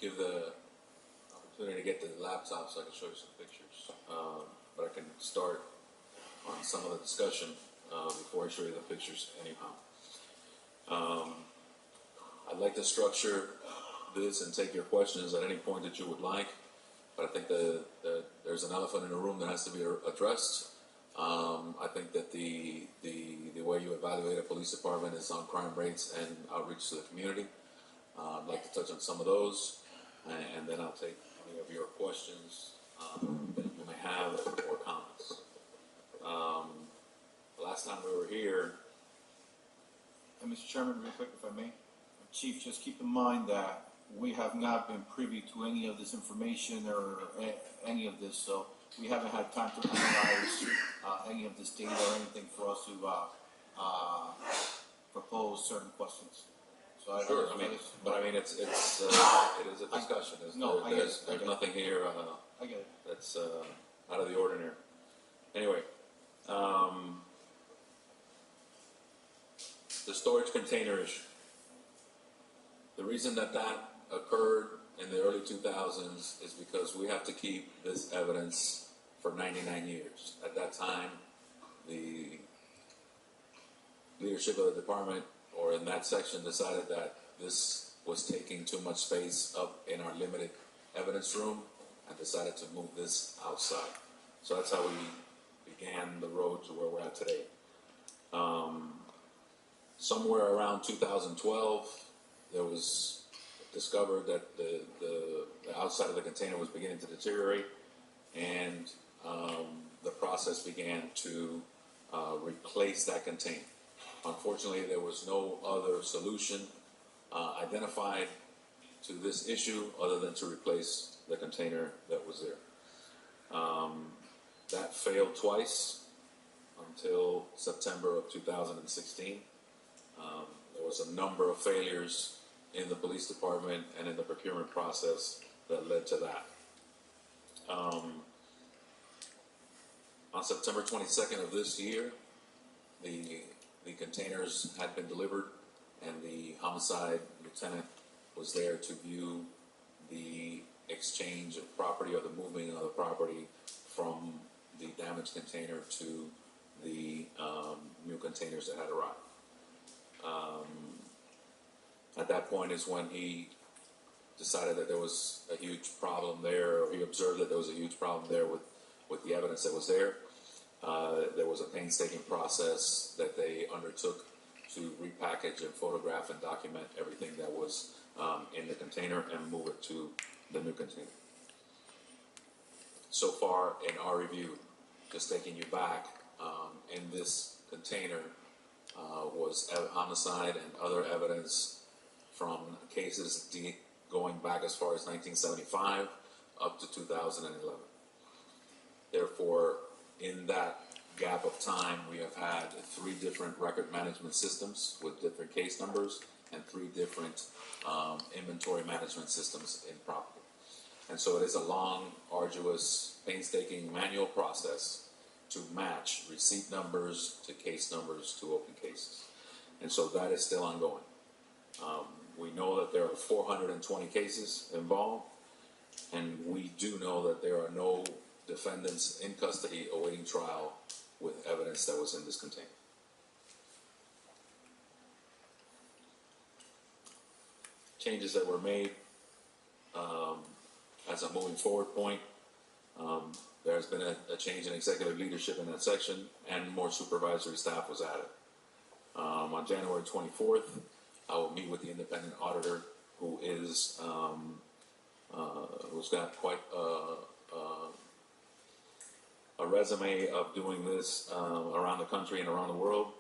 give the opportunity to get the laptop so I can show you some pictures. But I can start on some of the discussion before I show you the pictures anyhow. I'd like to structure this and take your questions at any point that you would like, but I think there's an elephant in the room that has to be addressed. I think that the way you evaluate a police department is on crime rates and outreach to the community. I'd like to touch on some of those, and then I'll take any of your questions that you may have or comments. Last time we were here, Mr. Chairman, real quick, if I may. Chief, just keep in mind that we have not been privy to any of this information or any of this, so we haven't had time to analyze any of this data or anything for us to propose certain questions. So sure. It is a discussion. There's nothing here I get it. that's out of the ordinary. Anyway, the storage container issue. The reason that occurred in the early 2000s is because we have to keep this evidence for 99 years. At that time, the leadership of the department, or in that section, decided that this was taking too much space up in our limited evidence room and decided to move this outside. So that's how we began the road to where we're at today. Somewhere around 2012, there was discovered that the outside of the container was beginning to deteriorate, and the process began to replace that container. Unfortunately, there was no other solution identified to this issue other than to replace the container that was there. That failed twice until September of 2016. There was a number of failures in the police department and in the procurement process that led to that. On September 22nd of this year, the containers had been delivered, and the homicide lieutenant was there to view the exchange of property or the moving of the property from the damaged container to the new containers that had arrived. At that point is when he decided that there was a huge problem there, or he observed that there was a huge problem there with the evidence that was there. There was a painstaking process that they undertook to repackage and photograph and document everything that was in the container and move it to the new container. So far in our review, just taking you back, in this container was homicide and other evidence from cases going back as far as 1975 up to 2011. Therefore, in that gap of time, we have had 3 different record management systems with different case numbers and 3 different inventory management systems in property. And so it is a long, arduous, painstaking manual process to match receipt numbers to case numbers to open cases. And so that is still ongoing. We know that there are 420 cases involved, and we do know that there are no defendants in custody awaiting trial with evidence that was in this container. Changes that were made as a moving forward point. There has been a change in executive leadership in that section, and more supervisory staff was added. On January 24th, I will meet with the independent auditor, who is who's got quite a resume of doing this around the country and around the world.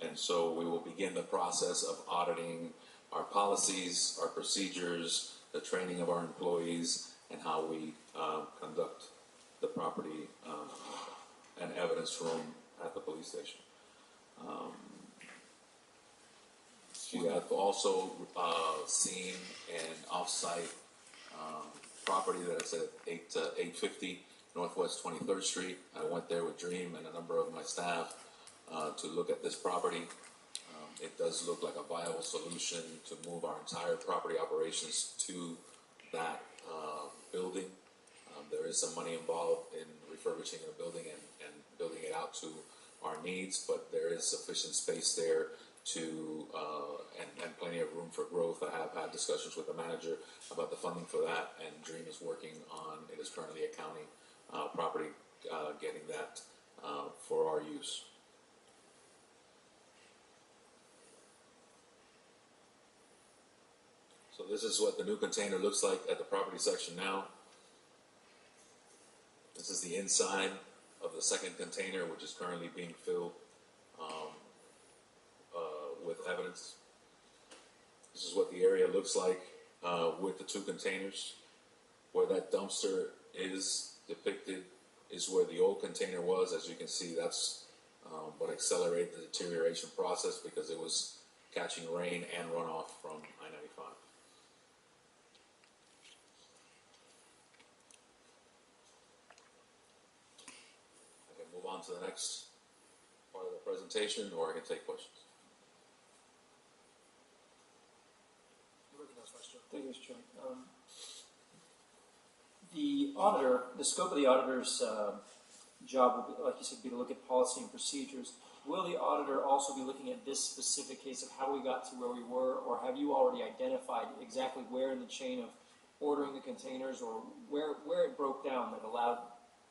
And so we will begin the process of auditing our policies, our procedures, the training of our employees, and how we conduct the property and evidence room at the police station. We have also seen an off-site property that is at 850 Northwest 23rd Street. I went there with Dream and a number of my staff to look at this property. It does look like a viable solution to move our entire property operations to that building. There is some money involved in refurbishing the building and building it out to our needs, but there is sufficient space there to and plenty of room for growth. I have had discussions with the manager about the funding for that, and Dream is working on, it is currently a county property, getting that for our use. So this is what the new container looks like at the property section now. This is the inside of the second container, which is currently being filled with evidence. This is what the area looks like with the two containers. Where that dumpster is depicted is where the old container was. As you can see, that's what accelerated the deterioration process because it was catching rain and runoff from I-95. I can move on to the next part of the presentation, or I can take questions. Thank you, Mr. Chairman. The auditor, the scope of the auditor's job will be, like you said, be to look at policy and procedures. Will the auditor also be looking at this specific case of how we got to where we were, or have you already identified exactly where in the chain of ordering the containers, or where it broke down that allowed,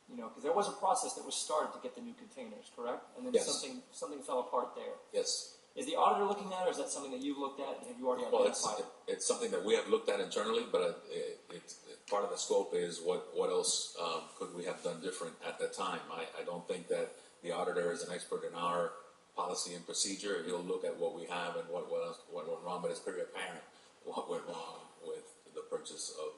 because there was a process that was started to get the new containers, correct? And then Yes. something fell apart there. Yes. Is the auditor looking at it, or is that something that you've looked at and have you already Well, identified? it's something that we have looked at internally, but it's part of the scope is what else could we have done different at that time. I don't think that the auditor is an expert in our policy and procedure. He'll look at what we have and what went wrong, but it's pretty apparent what went wrong with the purchase of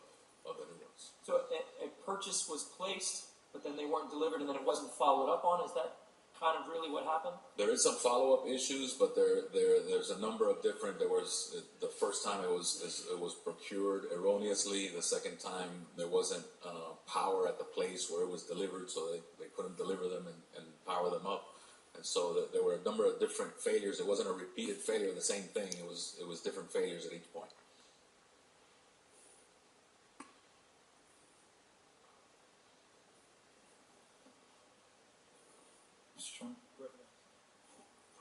the new ones. So a purchase was placed, but then they weren't delivered, and then it wasn't followed up on. Is that kind of really what happened? There is some follow-up issues, but there's a number of different. There was the first time it was procured erroneously. The second time there wasn't power at the place where it was delivered, so they couldn't deliver them and power them up. And so there were a number of different failures. It wasn't a repeated failure of the same thing. It was different failures at each point. Mr. Chairman?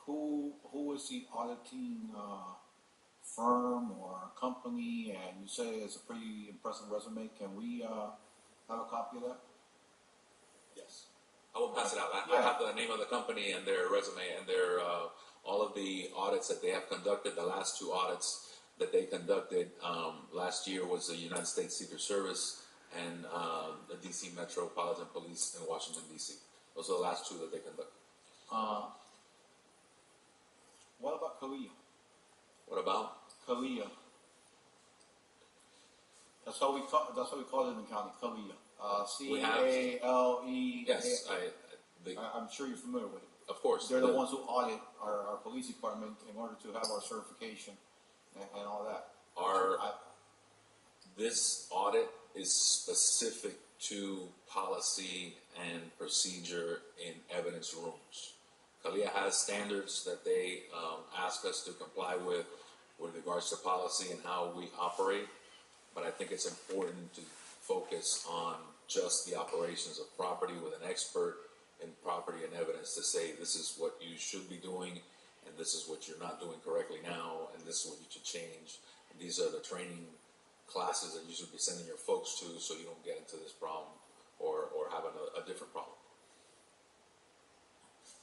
Who is the auditing firm or company? And you say it's a pretty impressive resume. Can we have a copy of that? Yes. I will pass it out. I Yeah. have the name of the company and their resume and their all of the audits that they have conducted. The last two audits that they conducted last year was the United States Secret Service and the D.C. Metropolitan Police in Washington, D.C. Those are the last two that they conducted. What about Kalia? What about? Kalia. That's how we call it in the county. Kalia. C-A-L-E. Yes, I'm sure you're familiar with it. of course. They're the ones who audit our police department in order to have our certification and all that. This audit is specific to policy and procedure in evidence rooms. Kalia has standards that they ask us to comply with regards to policy and how we operate, but I think it's important to focus on just the operations of property with an expert in property and evidence to say this is what you should be doing and this is what you're not doing correctly now and this is what you should change. And these are the training classes that you should be sending your folks to so you don't get into this problem or have a different problem.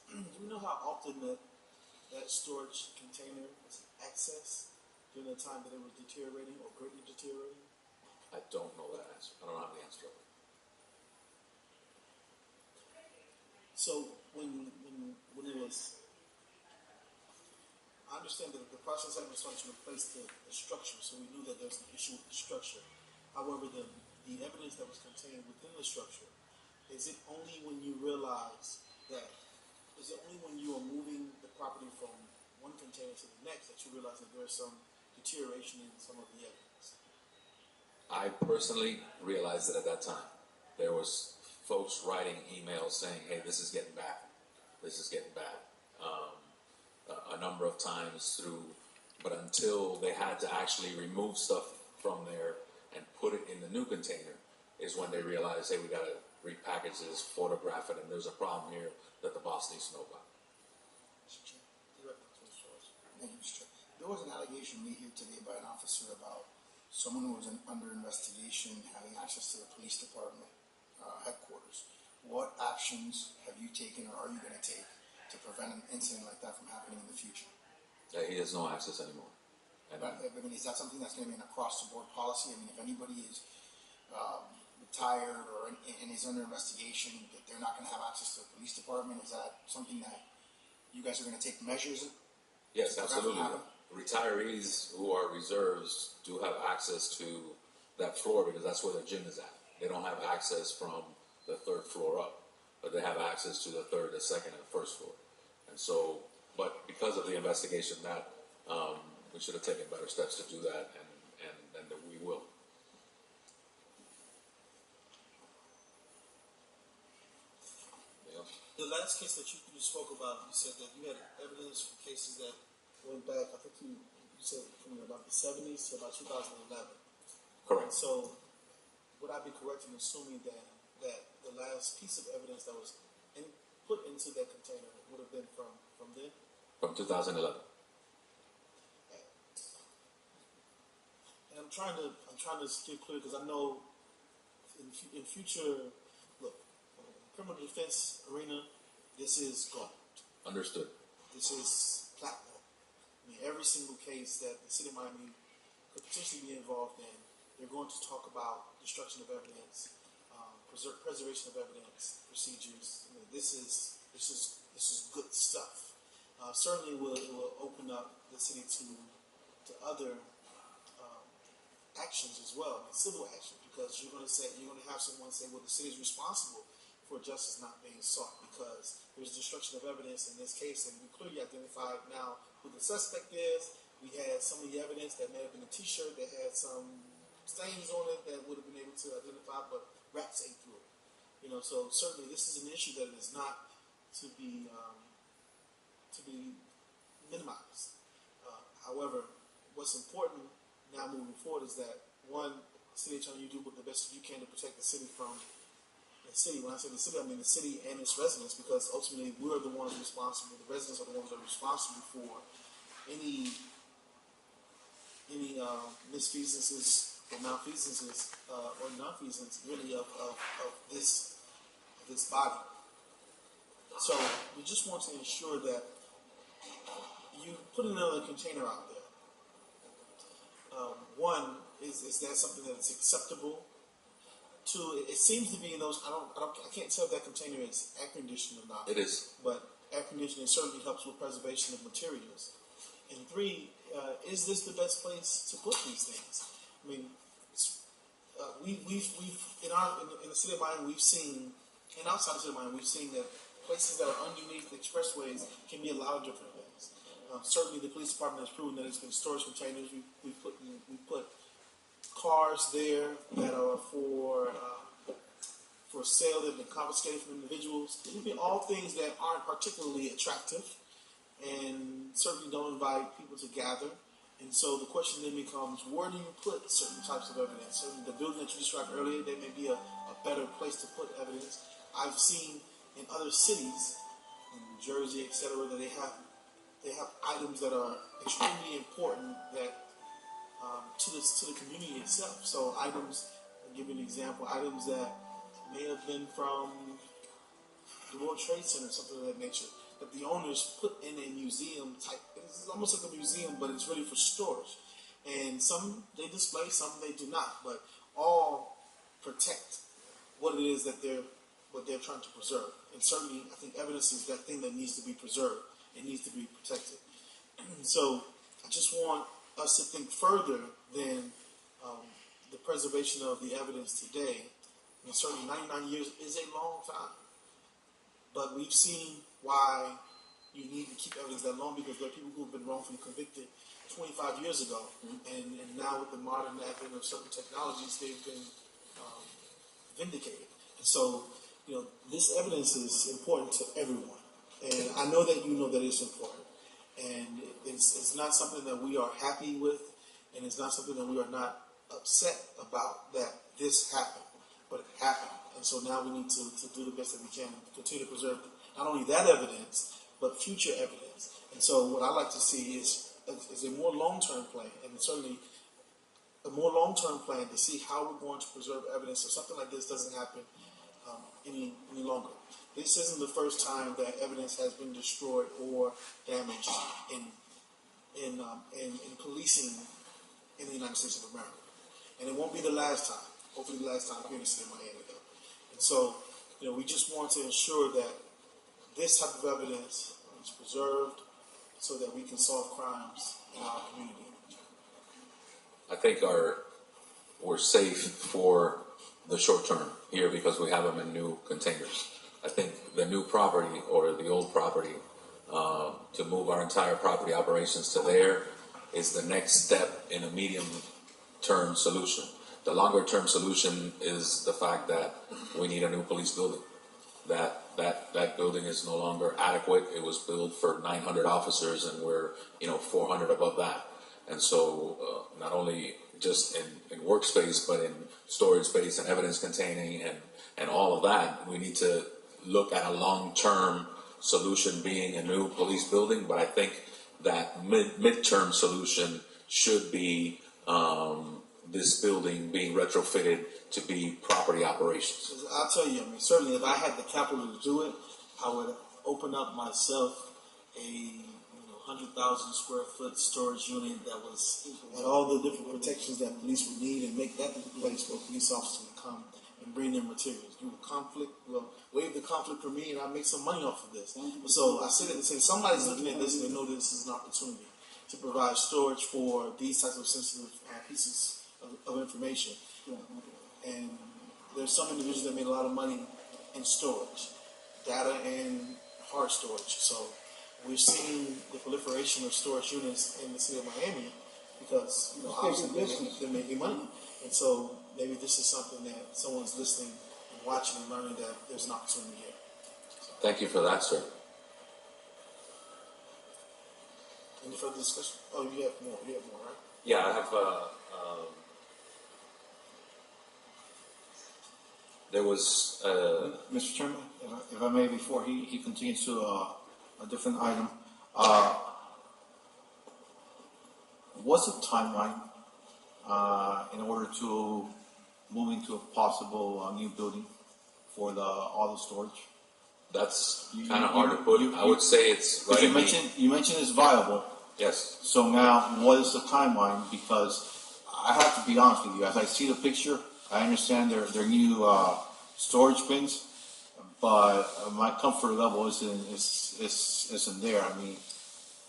Do you know how often that storage container was accessed during the time that it was deteriorating or greatly deteriorating? I don't know that answer. I don't have the answer. So when it was, I understand that the process had been started to replace the structure, so we knew that there was an issue with the structure. However, the evidence that was contained within the structure, is it only when you realize that, is it only when you are moving the property from one container to the next that you realize that there's some deterioration in some of the evidence? I personally realized that at that time. There was folks writing emails saying, hey, this is getting bad. This is getting bad. a number of times through, but until they had to actually remove stuff from there and put it in the new container is when they realized, hey, we gotta repackage this, photograph it, and there's a problem here that the boss needs to know about. Mr. Chair, Director Flores. Thank you, Mr. Chair. There was an allegation made here today by an officer about someone who was under investigation having access to the police department headquarters. What actions have you taken or are you going to take to prevent an incident like that from happening in the future? He has no access anymore. And I mean, is that something that's going to be an across-the-board policy? I mean, if anybody is retired or and is under investigation, that they're not going to have access to the police department? Is that something that you guys are going to take measures? yes, to prevent from absolutely. happening? Retirees who are reserves do have access to that floor because that's where the gym is at. They don't have access from the third floor up, but they have access to the third, the second, and the first floor. And so, but because of the investigation, that we should have taken better steps to do that, and that we will. Yeah. The last case that you spoke about, you said that you had evidence for cases that went back, I think you said from about the 70s to about 2011. Correct. So, would I be correct in assuming that the last piece of evidence that was put into that container would have been from then? From 2011. And I'm trying to steer clear because I know in future, look, criminal defense arena, this is gold. Understood. This is platinum. I mean, every single case that the city of Miami could potentially be involved in, they're going to talk about destruction of evidence, preservation of evidence procedures. I mean, this is good stuff. Certainly, it will open up the city to other actions as well, civil actions, because you're going to have someone say, well, the city is responsible for justice not being sought because there's destruction of evidence in this case, and we clearly identified now who the suspect is. We had some of the evidence that may have been a T-shirt that had some stains on it that would have been able to identify, but rats ate through it. So certainly this is an issue that is not to be minimized. However, what's important now moving forward is that one, city attorney, you do the best you can to protect the city from the city. When I say the city, I mean the city and its residents, because ultimately we're the ones responsible. The residents are the ones that are responsible for any misfeasances or malfeasances or nonfeasance really of this body. So we just want to ensure that you put another container out there. One, is that something that's acceptable? Two, it seems to be in those. I can't tell if that container is air conditioned or not. It is. But air conditioning certainly helps with preservation of materials. And three, is this the best place to put these things? I mean, we've in the city of Miami, we've seen, and outside the city of Miami, we've seen that places that are underneath the expressways can be a lot of different things. Certainly, the police department has proven that it's been storage containers. We put cars there that are for sale that have been confiscated from individuals. It would be all things that aren't particularly attractive and certainly don't invite people to gather. And so the question then becomes, where do you put certain types of evidence? Certainly the building that you described earlier, there may be a better place to put evidence. I've seen in other cities, in New Jersey, etc., that they have items that are extremely important that to the community itself. So items, I'll give you an example, items that may have been from the World Trade Center, something of that nature, that the owners put in a museum type. It's almost like a museum, but it's really for storage. And some they display, some they do not, but all protect what it is that they're trying to preserve. And certainly, I think evidence is that thing that needs to be preserved. It needs to be protected. So I just want us to think further than the preservation of the evidence today. And certainly 99 years is a long time. But we've seen why you need to keep evidence that long, because there are people who have been wrongfully convicted 25 years ago. And now with the modern advent of certain technologies, they've been vindicated. And so, this evidence is important to everyone. And I know that you know that it's important. and it's not something that we are happy with, and it's not something that we are not upset about that this happened, but it happened. And so now we need to do the best that we can to continue to preserve not only that evidence, but future evidence. And so what I like to see is a more long-term plan, and certainly a more long-term plan to see how we're going to preserve evidence so something like this doesn't happen any longer. This isn't the first time that evidence has been destroyed or damaged in policing in the United States of America. And it won't be the last time. Hopefully the last time here in the city of Miami, though. And so, we just want to ensure that this type of evidence is preserved so that we can solve crimes in our community. I think we're safe for the short term here because we have them in new containers. I think the new property or the old property, to move our entire property operations to there is the next step in a medium-term solution. The longer-term solution is the fact that we need a new police building. That building is no longer adequate. It was built for 900 officers, and we're 400 above that. And so not only just in workspace, but in storage space and evidence containing and all of that, we need to look at a long-term solution being a new police building. But I think that mid-term solution should be this building being retrofitted to be property operations. I'll tell you, certainly if I had the capital to do it, I would open up myself a 100,000 square foot storage unit that had all the different protections that police would need, and make that the place where police officers would come and bring their materials. Waive the conflict for me, and I'll make some money off of this. So I say that to say somebody's looking at this and they know this is an opportunity to provide storage for these types of sensitive pieces of information. And there's some individuals that made a lot of money in storage, data and hard storage. So we're seeing the proliferation of storage units in the city of Miami because obviously they're making money. And so maybe this is something that someone's listening and watching and learning that there's an opportunity here. Thank you for that, sir. Any further discussion? Oh, you have more. You have more, right? Yeah, I have. There was. Mr. Chairman, if I may, before he continues to a different item, what's the timeline in order to move into a possible new building for the auto storage? That's kind of hard to put. I would say it's right. You mentioned it's viable. Yes. So now, what is the timeline? Because I have to be honest with you. As I see the picture, I understand they're new storage bins, but my comfort level isn't there. I mean,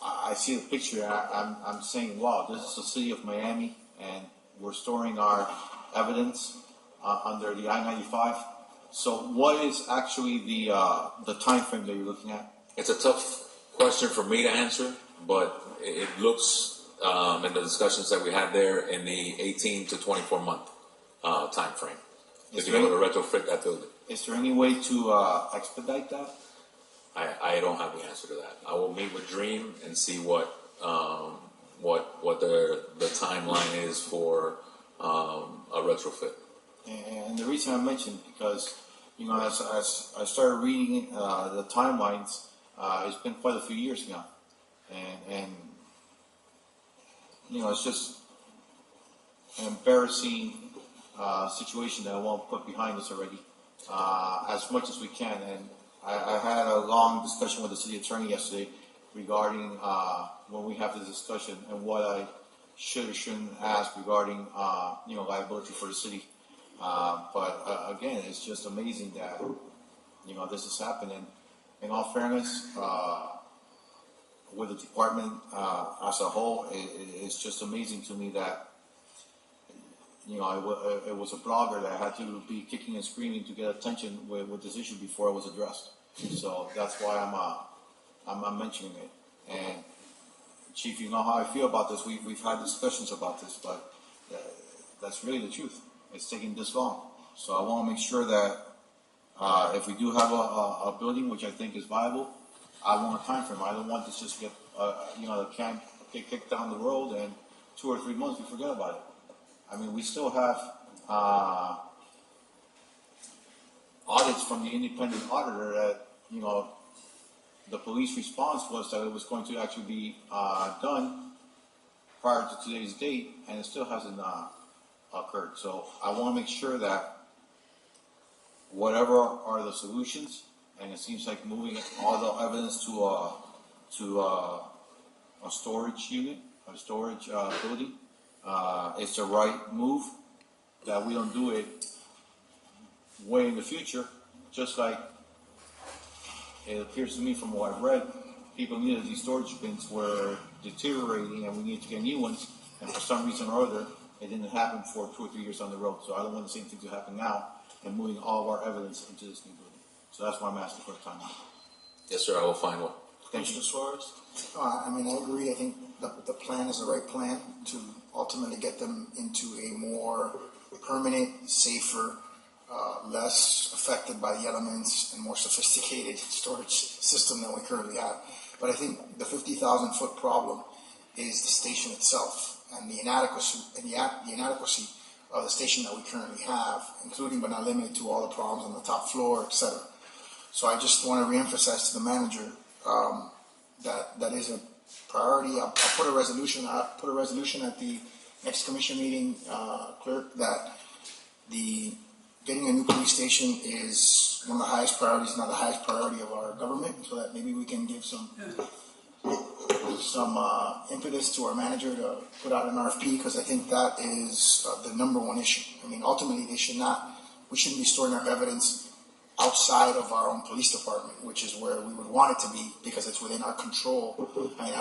I see the picture. I'm saying, wow, this is the city of Miami, and we're storing our evidence under the I-95. So, what is actually the time frame that you're looking at? It's a tough question for me to answer, but it looks in the discussions that we had there in the 18 to 24 month time frame to be able to retrofit that building. Is there any way to expedite that? I don't have the answer to that. I will meet with Dream and see what the timeline is for a retrofit. And the reason I mentioned because as I started reading the timelines, it's been quite a few years now, and it's just an embarrassing situation that I won't put behind us already, as much as we can. And I had a long discussion with the city attorney yesterday regarding when we have this discussion and what I should or shouldn't ask regarding liability for the city. But again, it's just amazing that this is happening. In all fairness, with the department as a whole, it's just amazing to me that it was a blogger that had to be kicking and screaming to get attention with this issue before it was addressed. So that's why I'm mentioning it. And Chief, you know how I feel about this. We've had discussions about this, but that's really the truth. It's taking this long. So I want to make sure that if we do have a building, which I think is viable, I want a time frame. I don't want this just to get the can get kicked down the road, and 2 or 3 months we forget about it. I mean, we still have audits from the independent auditor that, the police response was that it was going to actually be done prior to today's date, and it still hasn't occurred. So I want to make sure that whatever are the solutions, and it seems like moving all the evidence to a storage unit, a storage building, is the right move. That we don't do it way in the future, just like it appears to me from what I've read, people knew that these storage bins were deteriorating and we need to get new ones, and for some reason or other, it didn't happen for 2 or 3 years on the road. So I don't want the same thing to happen now and moving all of our evidence into this new building. So that's why I'm asking for a timeout. Yes, sir, I will find one. Thank you. Commissioner Suarez? I mean, I agree. I think the plan is the right plan to ultimately get them into a more permanent, safer, less affected by the elements and more sophisticated storage system than we currently have. But I think the 50,000-foot problem is the station itself and the inadequacy of the station that we currently have, including but not limited to all the problems on the top floor, etc. So I just want to reemphasize to the manager that is a priority. I'll put a resolution. I'll put a resolution at the next commission meeting, clerk, that getting a new police station is one of the highest priorities, not the highest priority of our government, so that maybe we can give some impetus to our manager to put out an RFP, because I think that is the number one issue. I mean, ultimately, we shouldn't be storing our evidence outside of our own police department, which is where we would want it to be because it's within our control. I mean,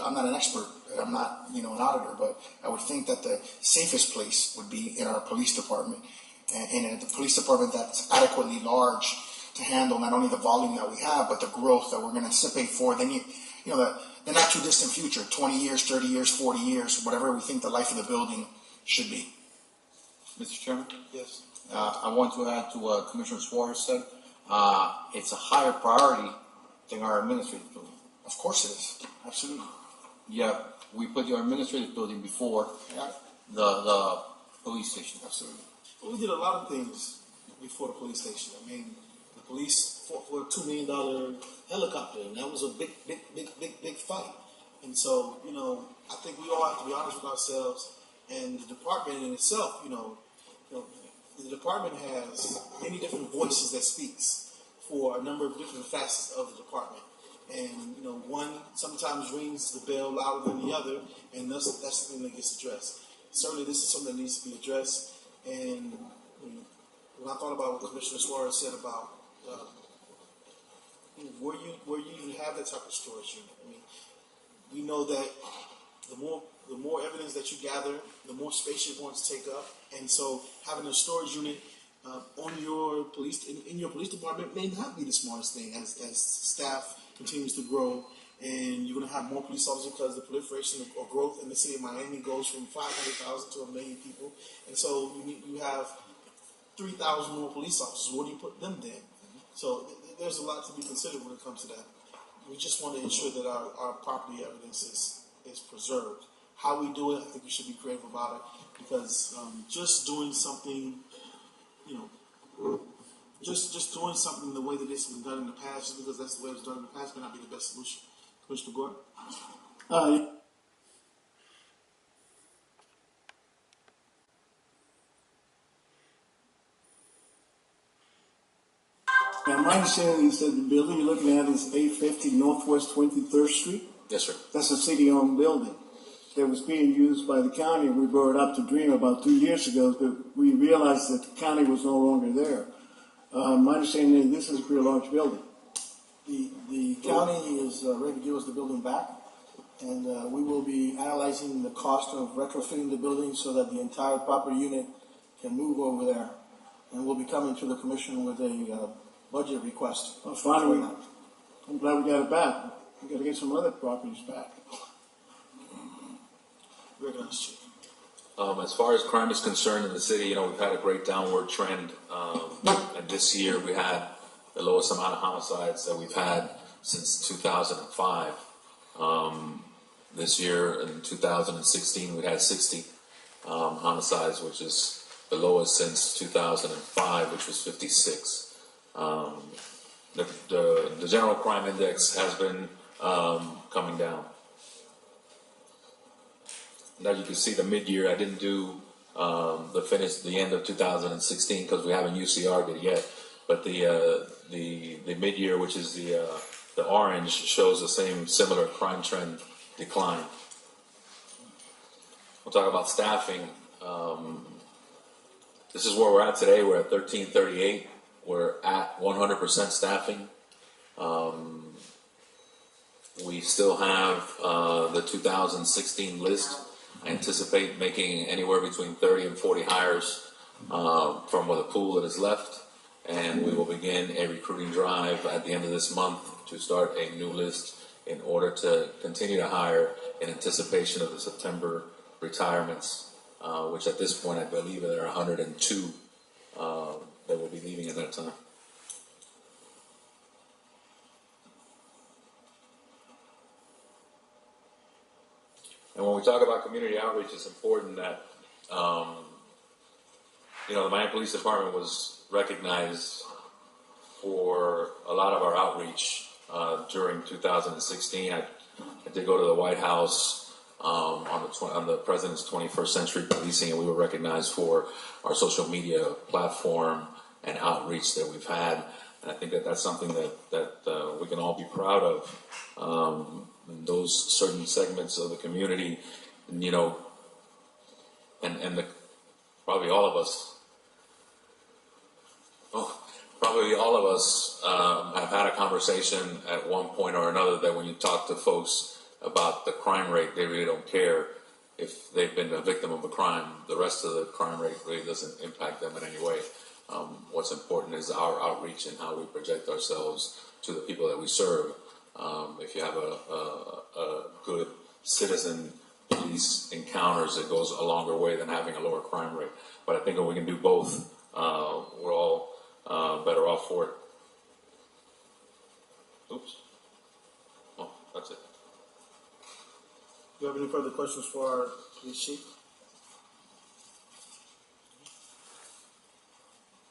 I'm not an expert, I'm not, an auditor, but I would think that the safest place would be in our police department, and in the police department that's adequately large to handle not only the volume that we have, but the growth that we're going to anticipate for the not too distant future, 20 years, 30 years, 40 years, whatever we think the life of the building should be. Mr. Chairman? Yes. I want to add to what Commissioner Suarez said. It's a higher priority than our administrative building. Of course it is, absolutely. Yeah, we put your administrative building before the police station. Absolutely. Well, we did a lot of things before the police station. I mean, the police fought for a $2 million helicopter, and that was a big fight. And so, I think we all have to be honest with ourselves. And the department in itself, the department has many different voices that speaks for a number of different facets of the department. And, one sometimes rings the bell louder than the other, and that's something that gets addressed. Certainly, this is something that needs to be addressed. And when I thought about what Commissioner Suarez said about where you even have that type of storage unit, I mean, we know that the more evidence that you gather, the more space you're going to take up, and so having a storage unit on your police in your police department may not be the smartest thing as staff continues to grow, and you're going to have more police officers because the proliferation or growth in the city of Miami goes from 500,000 to 1 million people, and so you have 3,000 more police officers. Where do you put them then? So there's a lot to be considered when it comes to that. We just want to ensure that our property evidence is preserved. How we do it, I think we should be creative about it, because just doing something, just doing something the way that it's been done in the past, just because that's the way it's done in the past, may not be the best solution. Commissioner Gordon? Now, my understanding is that the building you're looking at is 850 Northwest 23rd Street. Yes, sir. That's a city-owned building that was being used by the county. We brought it up to DREAM about 2 years ago, but we realized that the county was no longer there. My understanding is this is a pretty large building. The county is ready to give us the building back, and we will be analyzing the cost of retrofitting the building so that the entire property unit can move over there. And we'll be coming to the commission with a budget request. Well, finally, I'm glad we got it back. We got to get some other properties back. Recognize Chief. As far as crime is concerned in the city, we've had a great downward trend. And this year we had the lowest amount of homicides that we've had since 2005. This year in 2016, we had 60 homicides, which is the lowest since 2005, which was 56. The general crime index has been coming down. Now you can see the mid-year. I didn't do the end of 2016 because we haven't UCR'd it yet. But the mid-year, which is the orange, shows the same similar crime trend decline. We'll talk about staffing. This is where we're at today. We're at 1338. We're at 100% staffing. We still have the 2016 list. I anticipate making anywhere between 30 and 40 hires from the pool that is left. And we will begin a recruiting drive at the end of this month to start a new list in order to continue to hire in anticipation of the September retirements, which at this point I believe there are 102 that will be leaving at that time. And when we talk about community outreach, it's important that the Miami Police Department was recognized for a lot of our outreach during 2016. I did go to the White House on the President's 21st Century Policing, and we were recognized for our social media platform and outreach that we've had. And I think that that's something that we can all be proud of. Those certain segments of the community, and probably all of us have had a conversation at one point or another that when you talk to folks about the crime rate, they really don't care if they've been a victim of a crime. The rest of the crime rate really doesn't impact them in any way. What's important is our outreach and how we project ourselves to the people that we serve. If you have a good citizen police encounters, it goes a longer way than having a lower crime rate. But I think if we can do both, we're all better off for it. Oops. Oh, that's it. Do you have any further questions for our police chief?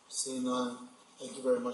Seeing none, thank you very much.